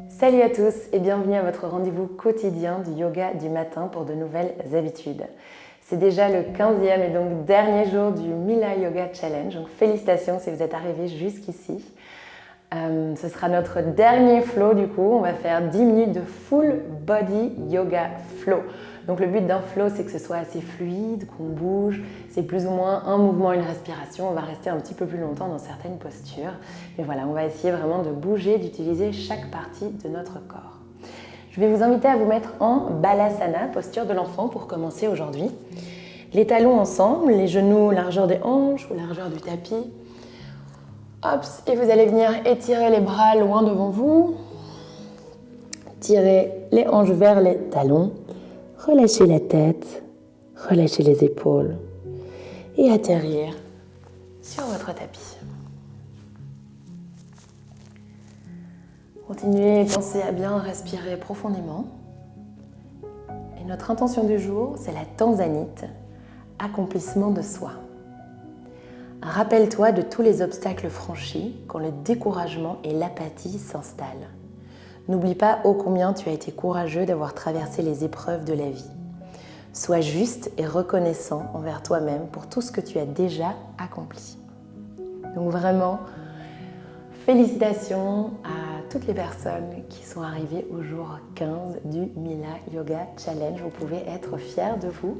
Salut à tous et bienvenue à votre rendez-vous quotidien du yoga du matin pour de nouvelles habitudes. C'est déjà le 15e et donc dernier jour du Mila Yoga Challenge, donc félicitations si vous êtes arrivés jusqu'ici. Ce sera notre dernier flow du coup, on va faire 10 minutes de full body yoga flow. Donc le but d'un flow c'est que ce soit assez fluide, qu'on bouge, c'est plus ou moins un mouvement, une respiration, on va rester un petit peu plus longtemps dans certaines postures. Mais voilà, on va essayer vraiment de bouger, d'utiliser chaque partie de notre corps. Je vais vous inviter à vous mettre en Balasana, posture de l'enfant pour commencer aujourd'hui. Les talons ensemble, les genoux largeur des hanches ou largeur du tapis. Hop, et vous allez venir étirer les bras loin devant vous. Tirez les hanches vers les talons. Relâchez la tête, relâchez les épaules et atterrir sur votre tapis. Continuez, pensez à bien respirer profondément. Et notre intention du jour, c'est la tanzanite, accomplissement de soi. Rappelle-toi de tous les obstacles franchis quand le découragement et l'apathie s'installent. N'oublie pas ô combien tu as été courageux d'avoir traversé les épreuves de la vie. Sois juste et reconnaissant envers toi-même pour tout ce que tu as déjà accompli. Donc vraiment, félicitations à toutes les personnes qui sont arrivées au jour 15 du Mila Yoga Challenge. Vous pouvez être fiers de vous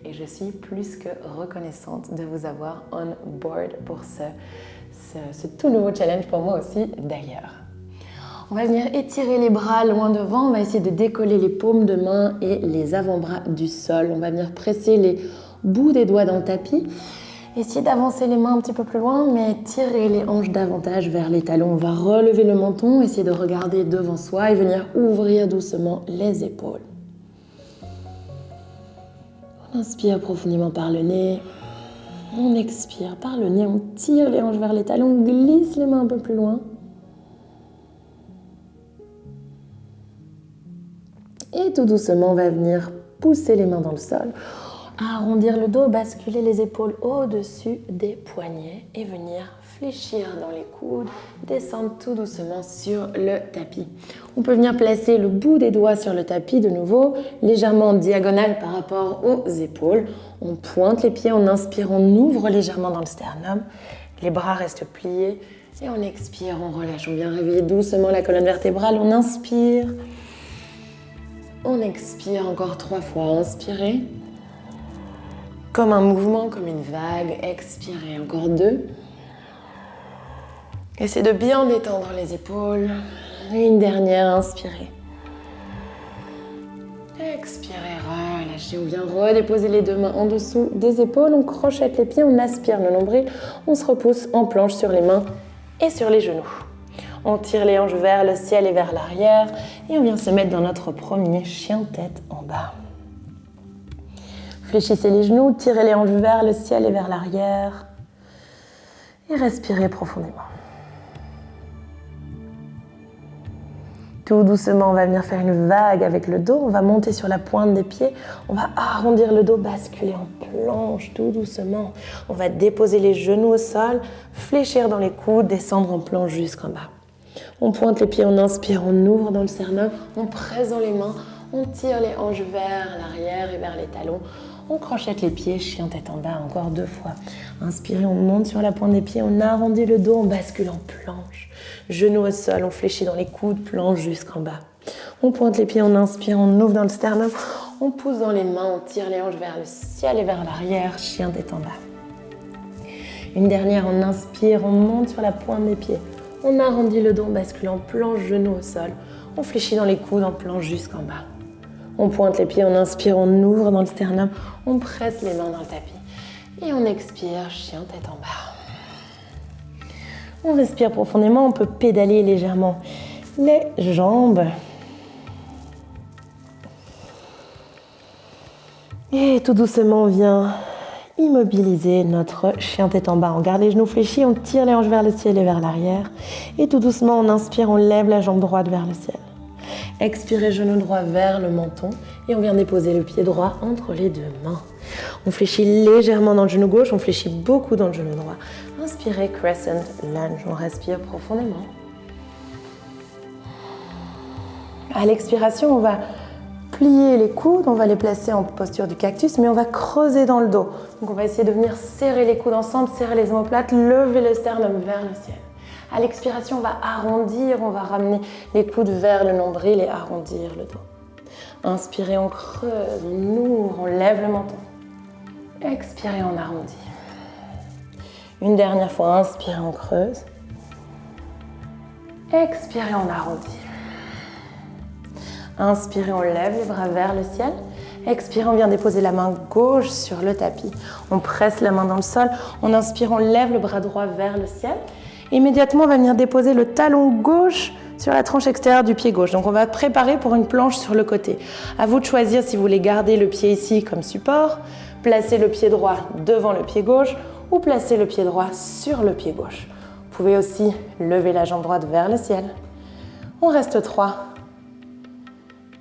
et je suis plus que reconnaissante de vous avoir on board pour ce tout nouveau challenge pour moi aussi d'ailleurs. On va venir étirer les bras loin devant, on va essayer de décoller les paumes de main et les avant-bras du sol. On va venir presser les bouts des doigts dans le tapis. Essayez d'avancer les mains un petit peu plus loin, mais tirez les hanches davantage vers les talons. On va relever le menton, essayer de regarder devant soi et venir ouvrir doucement les épaules. On inspire profondément par le nez. On expire par le nez, on tire les hanches vers les talons, on glisse les mains un peu plus loin. Et tout doucement, on va venir pousser les mains dans le sol, arrondir le dos, basculer les épaules au-dessus des poignets et venir fléchir dans les coudes, descendre tout doucement sur le tapis. On peut venir placer le bout des doigts sur le tapis de nouveau, légèrement en diagonale par rapport aux épaules. On pointe les pieds, on inspire, on ouvre légèrement dans le sternum, les bras restent pliés et on expire, on relâche. On vient réveiller doucement la colonne vertébrale, on inspire. On expire encore 3 fois. Inspirez. Comme un mouvement, comme une vague. Expirez. Encore 2. Essayez de bien détendre les épaules. Et une dernière. Inspirez. Expirez. Relâchez. On vient redéposer les 2 mains en dessous des épaules. On crochette les pieds. On aspire le nombril. On se repousse en planche sur les mains et sur les genoux. On tire les hanches vers le ciel et vers l'arrière et on vient se mettre dans notre premier chien tête en bas. Fléchissez les genoux, tirez les hanches vers le ciel et vers l'arrière et respirez profondément. Tout doucement, on va venir faire une vague avec le dos, on va monter sur la pointe des pieds, on va arrondir le dos, basculer en planche tout doucement. On va déposer les genoux au sol, fléchir dans les coudes, descendre en planche jusqu'en bas. On pointe les pieds, on inspire, on ouvre dans le sternum, on presse dans les mains, on tire les hanches vers l'arrière et vers les talons. On crochette les pieds, chien tête en bas, encore 2 fois. Inspirez, on monte sur la pointe des pieds, on arrondit le dos, on bascule en planche. Genoux au sol, on fléchit dans les coudes, planche jusqu'en bas. On pointe les pieds, on inspire, on ouvre dans le sternum, on pousse dans les mains, on tire les hanches vers le ciel et vers l'arrière, chien tête en bas. Une dernière, on inspire, on monte sur la pointe des pieds. On arrondit le dos, on bascule en planche, genoux au sol. On fléchit dans les coudes, en planche jusqu'en bas. On pointe les pieds, on inspire, on ouvre dans le sternum. On presse les mains dans le tapis. Et on expire, chien tête en bas. On respire profondément, on peut pédaler légèrement les jambes. Et tout doucement, on vient immobiliser notre chien tête en bas. On garde les genoux fléchis, on tire les hanches vers le ciel et vers l'arrière. Et tout doucement, on inspire, on lève la jambe droite vers le ciel. Expirez, genou droit vers le menton. Et on vient déposer le pied droit entre les 2 mains. On fléchit légèrement dans le genou gauche, on fléchit beaucoup dans le genou droit. Inspirez, crescent lunge. On respire profondément. À l'expiration, on va plier les coudes, on va les placer en posture du cactus, mais on va creuser dans le dos. Donc on va essayer de venir serrer les coudes ensemble, serrer les omoplates, lever le sternum vers le ciel. À l'expiration, on va arrondir, on va ramener les coudes vers le nombril et arrondir le dos. Inspirez, on creuse, on ouvre, on lève le menton. Expirez, on arrondit. Une dernière fois, inspirez, on creuse. Expirez, on arrondit. Inspirez, on lève les bras vers le ciel. Expirez, on vient déposer la main gauche sur le tapis. On presse la main dans le sol. On inspire, on lève le bras droit vers le ciel. Immédiatement, on va venir déposer le talon gauche sur la tranche extérieure du pied gauche. Donc, on va préparer pour une planche sur le côté. À vous de choisir si vous voulez garder le pied ici comme support, placer le pied droit devant le pied gauche ou placer le pied droit sur le pied gauche. Vous pouvez aussi lever la jambe droite vers le ciel. On reste 3,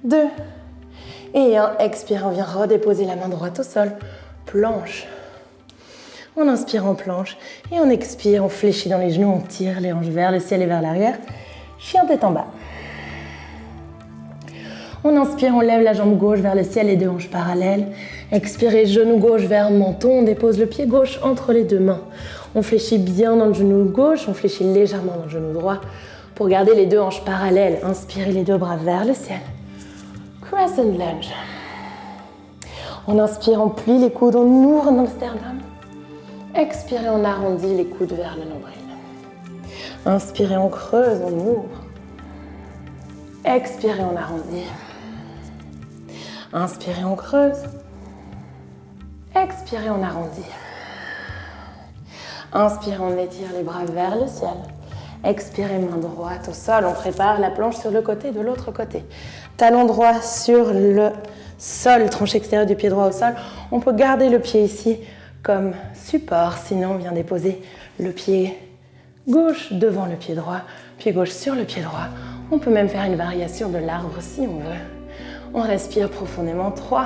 2 et 1. Expire, on vient redéposer la main droite au sol. Planche. On inspire en planche et on expire, on fléchit dans les genoux, on tire les hanches vers le ciel et vers l'arrière. Chien tête en bas. On inspire, on lève la jambe gauche vers le ciel, les deux hanches parallèles. Expirez, genou gauche vers menton, on dépose le pied gauche entre les deux mains. On fléchit bien dans le genou gauche, on fléchit légèrement dans le genou droit pour garder les deux hanches parallèles. Inspirez les deux bras vers le ciel. Crescent lunge. On inspire, on plie les coudes, on ouvre dans le sternum. Expirez, on arrondit les coudes vers le nombril. Inspirez, on creuse, on ouvre. Expirez, on arrondit. Inspirez, on creuse. Expirez, on arrondit. Inspirez, on étire les bras vers le ciel. Expirez, main droite au sol. On prépare la planche sur le côté de l'autre côté. Talon droit sur le sol, tranche extérieure du pied droit au sol. On peut garder le pied ici comme support. Sinon, on vient déposer le pied gauche devant le pied droit, pied gauche sur le pied droit. On peut même faire une variation de l'arbre si on veut. On respire profondément. 3,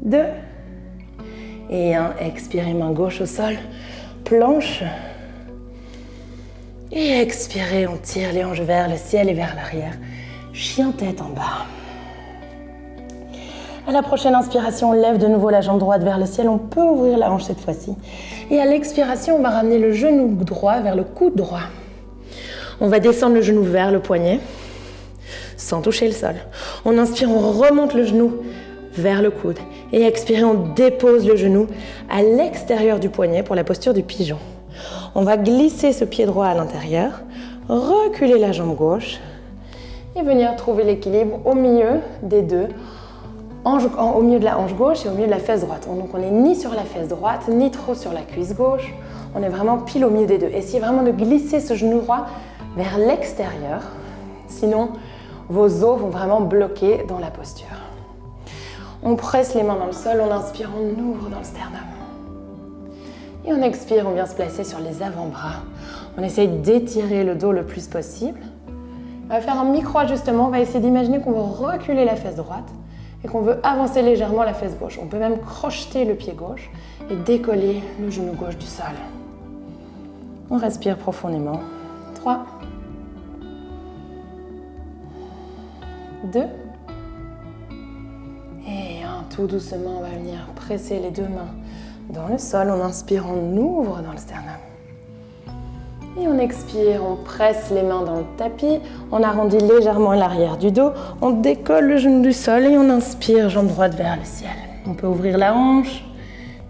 2 et 1. Expirez, main gauche au sol, planche. Et expirez, on tire les hanches vers le ciel et vers l'arrière. Chien tête en bas. À la prochaine inspiration, on lève de nouveau la jambe droite vers le ciel. On peut ouvrir la hanche cette fois-ci. Et à l'expiration, on va ramener le genou droit vers le coude droit. On va descendre le genou vers le poignet, sans toucher le sol. On inspire, on remonte le genou vers le coude. Et expirez, on dépose le genou à l'extérieur du poignet pour la posture du pigeon. On va glisser ce pied droit à l'intérieur, reculer la jambe gauche et venir trouver l'équilibre au milieu des deux, au milieu de la hanche gauche et au milieu de la fesse droite. Donc on n'est ni sur la fesse droite, ni trop sur la cuisse gauche. On est vraiment pile au milieu des deux. Essayez vraiment de glisser ce genou droit vers l'extérieur. Sinon, vos os vont vraiment bloquer dans la posture. On presse les mains dans le sol, on inspire, on ouvre dans le sternum. Et on expire, on vient se placer sur les avant-bras. On essaye d'étirer le dos le plus possible. On va faire un micro-ajustement. On va essayer d'imaginer qu'on veut reculer la fesse droite et qu'on veut avancer légèrement la fesse gauche. On peut même crocheter le pied gauche et décoller le genou gauche du sol. On respire profondément. 3, 2 et 1. Tout doucement, on va venir presser les deux mains dans le sol. On inspire, on ouvre dans le sternum. Et on expire, on presse les mains dans le tapis. On arrondit légèrement l'arrière du dos. On décolle le genou du sol et on inspire, jambe droite vers le ciel. On peut ouvrir la hanche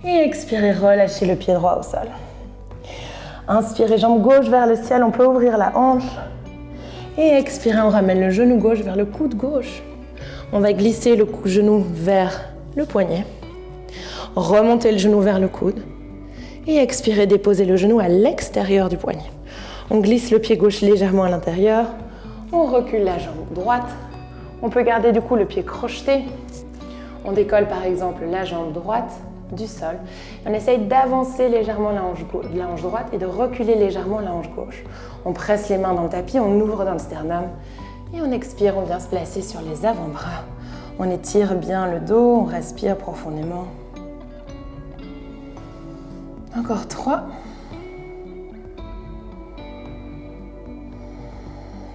et expirer, relâcher le pied droit au sol. Inspirez, jambe gauche vers le ciel. On peut ouvrir la hanche. Et expirer, on ramène le genou gauche vers le coude gauche. On va glisser le genou vers le poignet. Remontez le genou vers le coude. Et expirez, déposez le genou à l'extérieur du poignet. On glisse le pied gauche légèrement à l'intérieur. On recule la jambe droite. On peut garder du coup le pied crocheté. On décolle par exemple la jambe droite du sol. On essaye d'avancer légèrement la hanche droite et de reculer légèrement la hanche gauche. On presse les mains dans le tapis, on ouvre dans le sternum. Et on expire, on vient se placer sur les avant-bras. On étire bien le dos, on respire profondément. Encore 3,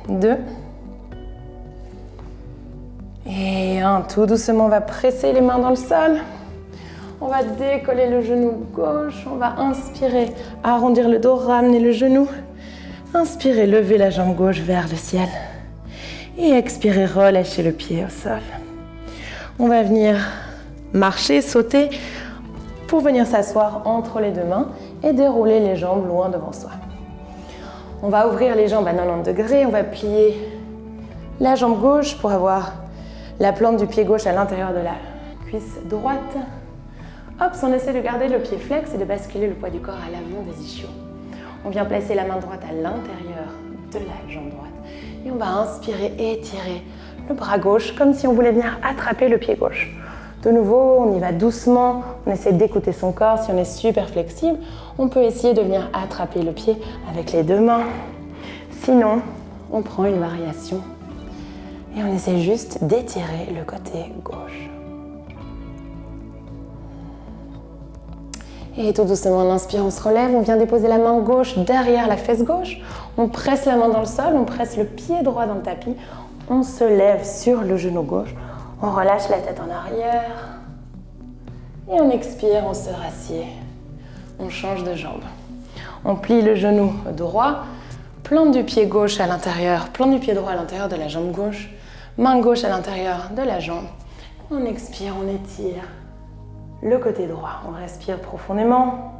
2 Et tout doucement, on va presser les mains dans le sol. On va décoller le genou gauche. On va inspirer, arrondir le dos, ramener le genou. Inspirez, levez la jambe gauche vers le ciel. Et expirez, relâchez le pied au sol. On va venir marcher, sauter pour venir s'asseoir entre les deux mains et dérouler les jambes loin devant soi. On va ouvrir les jambes à 90 degrés. On va plier la jambe gauche pour avoir la plante du pied gauche à l'intérieur de la cuisse droite. Hop, on essaie de garder le pied flex et de basculer le poids du corps à l'avant des ischios. On vient placer la main droite à l'intérieur de la jambe droite. Et on va inspirer, étirer le bras gauche comme si on voulait venir attraper le pied gauche. De nouveau, on y va doucement, on essaie d'écouter son corps. Si on est super flexible, on peut essayer de venir attraper le pied avec les deux mains. Sinon, on prend une variation et on essaie juste d'étirer le côté gauche. Et tout doucement, on inspire, on se relève, on vient déposer la main gauche derrière la fesse gauche. On presse la main dans le sol, on presse le pied droit dans le tapis. On se lève sur le genou gauche. On relâche la tête en arrière. Et on expire, on se rassied. On change de jambe. On plie le genou droit. Plante du pied gauche à l'intérieur. Plante du pied droit à l'intérieur de la jambe gauche. Main gauche à l'intérieur de la jambe. On expire, on étire le côté droit. On respire profondément.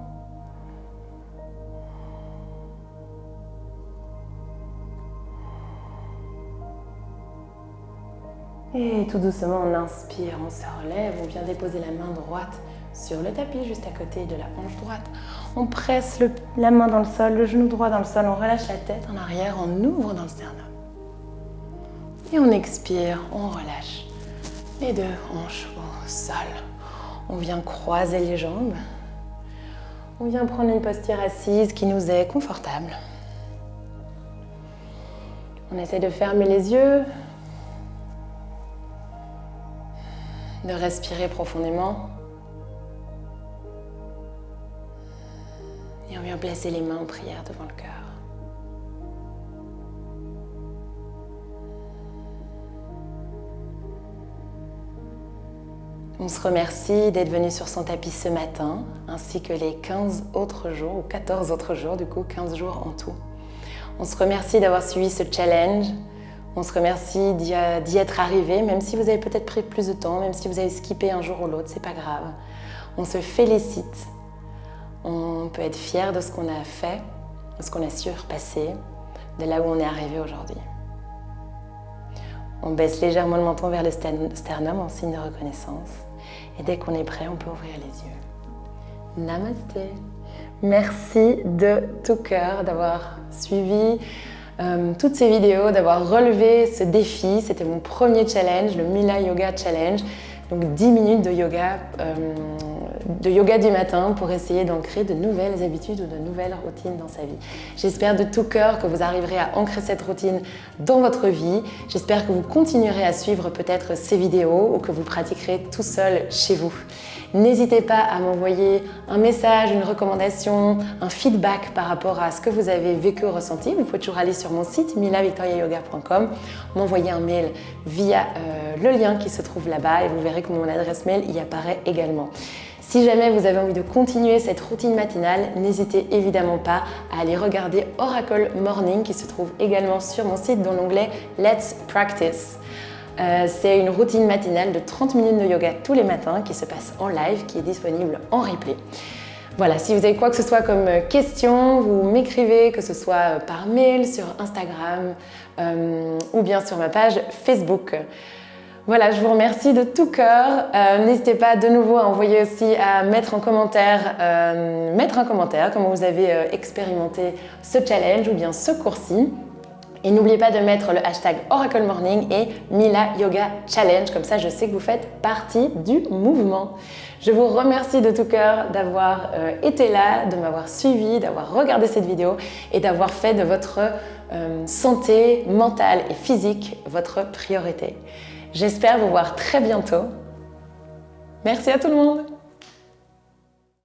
Et tout doucement, on inspire, on se relève, on vient déposer la main droite sur le tapis, juste à côté de la hanche droite. On presse la main dans le sol, le genou droit dans le sol, on relâche la tête en arrière, on ouvre dans le sternum. Et on expire, on relâche les deux hanches au sol. On vient croiser les jambes. On vient prendre une posture assise qui nous est confortable. On essaie de fermer les yeux, de respirer profondément. Et on vient placer les mains en prière devant le cœur. On se remercie d'être venu sur son tapis ce matin, ainsi que les 15 autres jours, ou 14 autres jours, du coup 15 jours en tout. On se remercie d'avoir suivi ce challenge. On se remercie d'y être arrivé, même si vous avez peut-être pris plus de temps, même si vous avez skippé un jour ou l'autre, c'est pas grave. On se félicite. On peut être fier de ce qu'on a fait, de ce qu'on a surpassé, de là où on est arrivé aujourd'hui. On baisse légèrement le menton vers le sternum en signe de reconnaissance. Et dès qu'on est prêt, on peut ouvrir les yeux. Namasté. Merci de tout cœur d'avoir suivi toutes ces vidéos, d'avoir relevé ce défi. C'était mon premier challenge, le Mila Yoga Challenge. Donc 10 minutes de yoga du matin pour essayer d'ancrer de nouvelles habitudes ou de nouvelles routines dans sa vie. J'espère de tout cœur que vous arriverez à ancrer cette routine dans votre vie. J'espère que vous continuerez à suivre peut-être ces vidéos ou que vous pratiquerez tout seul chez vous. N'hésitez pas à m'envoyer un message, une recommandation, un feedback par rapport à ce que vous avez vécu ou ressenti. Vous pouvez toujours aller sur mon site milavictoriayoga.com, m'envoyer un mail via le lien qui se trouve là-bas et vous verrez que mon adresse mail y apparaît également. Si jamais vous avez envie de continuer cette routine matinale, n'hésitez évidemment pas à aller regarder Oracle Morning qui se trouve également sur mon site dans l'onglet Let's Practice. C'est une routine matinale de 30 minutes de yoga tous les matins qui se passe en live, qui est disponible en replay. Voilà, si vous avez quoi que ce soit comme question, vous m'écrivez, que ce soit par mail, sur Instagram ou bien sur ma page Facebook. Voilà, je vous remercie de tout cœur. N'hésitez pas de nouveau à envoyer aussi, à mettre un commentaire comment vous avez expérimenté ce challenge ou bien ce cours-ci. Et n'oubliez pas de mettre le hashtag Oracle Morning et Mila Yoga Challenge, comme ça je sais que vous faites partie du mouvement. Je vous remercie de tout cœur d'avoir été là, de m'avoir suivi, d'avoir regardé cette vidéo et d'avoir fait de votre santé mentale et physique votre priorité. J'espère vous voir très bientôt. Merci à tout le monde!